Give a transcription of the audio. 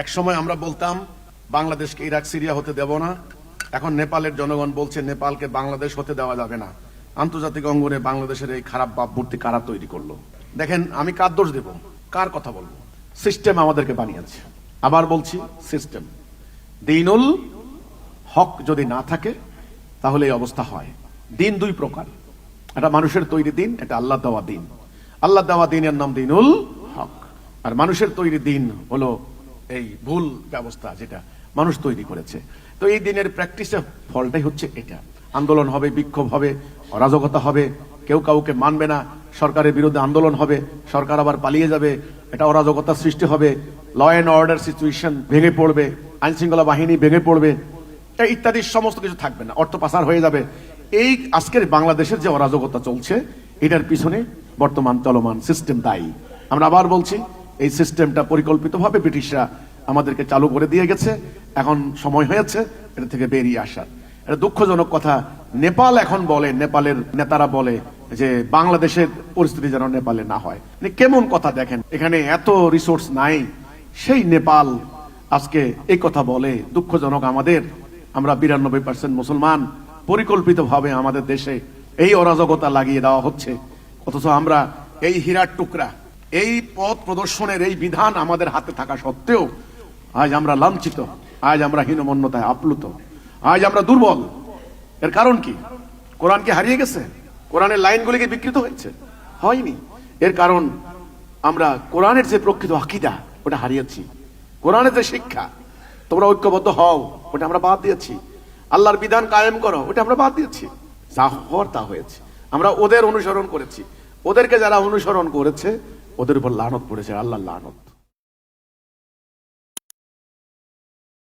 এক সময় আমরা বলতাম বাংলাদেশকে ইরাক সিরিয়া হতে দেব না, এখন নেপালের জনগণ বলছে নেপালকে বাংলাদেশ হতে দেওয়া যাবে না। আন্তর্জাতিক অঙ্গনে বাংলাদেশের এই খারাপ ভাবমূর্তি কারা তৈরি করলো? দেখেন, আমি কার দোষ দেব, কার কথা বলবো? সিস্টেম আমাদেরকে বানিয়েছে। আবার বলছি, সিস্টেম। দিনুল হক যদি না থাকে তাহলে এই অবস্থা হয়। দিন দুই প্রকার, এটা মানুষের তৈরি দিন, এটা আল্লাহ দেওয়া দিন। আল্লাহ দেওয়া দিনের নাম দিনুল হক, আর মানুষের তৈরি দিন হলো এই ভুল ব্যবস্থা, যেটা মানুষ তৈরি করেছে। তো এই দিনের প্র্যাকটিসের ফলটাই হচ্ছে এটা। আন্দোলন হবে, বিক্ষোভ হবে, অরাজকতা হবে, কেউ কাউকে মানবে না, সরকারের বিরুদ্ধে আন্দোলন হবে, সরকার আবার পালিয়ে যাবে, এটা অরাজকতা সৃষ্টি হবে, ল অ্যান্ড অর্ডার সিচুয়েশন ভেঙে পড়বে, আইন শৃঙ্খলা বাহিনী ভেঙে পড়বে, ইত্যাদি সমস্ত কিছু থাকবে না, অর্থ পাচার হয়ে যাবে। এই আজকের বাংলাদেশের যে অরাজকতা চলছে, এটার পিছনে বর্তমান চলমান সিস্টেম দায়ী। আমরা আবার বলছি, এই সিস্টেমটা পরিকল্পিতভাবে ব্রিটিশরা আমাদেরকে চালু করে দিয়ে গেছে। এখন সময় হয়েছে এটা থেকে বেরিয়ে আসার। এটা দুঃখজনক কথা। নেপাল এখন বলে, নেপালের নেতারা বলে যে বাংলাদেশের পরিস্থিতি যেন নেপালে না হয়। কেমন কথা দেখেন, এখানে এত রিসোর্স নাই, সেই নেপাল আজকে এই কথা বলে। দুঃখজনক আমাদের, আমরা 92% মুসলমান, পরিকল্পিতভাবে আমাদের দেশে এই অরাজকতা লাগিয়ে দেওয়া হচ্ছে। অথচ আমরা এই হীরার টুকরা, এই পথ প্রদর্শনের এই বিধান আমাদের হাতে থাকা সত্ত্বেও আজ আমরা লাঞ্ছিত, আজ আমরা হীনমন্যতায় আপ্লুত, আজ আমরা দুর্বল। এর কারণ কি? কোরআন কি হারিয়ে গেছে? কোরআনের লাইনগুলি কি বিকৃত হয়েছে? হয়নি। এর কারণ আমরা কোরআনের যে প্রকৃত আকীদা ওটা হারিয়েছি। কোরআনের যে শিক্ষা, তোমরা ঐক্যবদ্ধ হও, ওটা আমরা বাদ দিয়েছি। আল্লাহর বিধান কায়েম করো, ওটা আমরা বাদ দিয়েছি। যা হওয়ার তা হয়েছে। আমরা ওদের অনুসরণ করেছি। ওদেরকে যারা অনুসরণ করেছে ওদের উপর লানত পড়েছে, আল্লাহর লানত।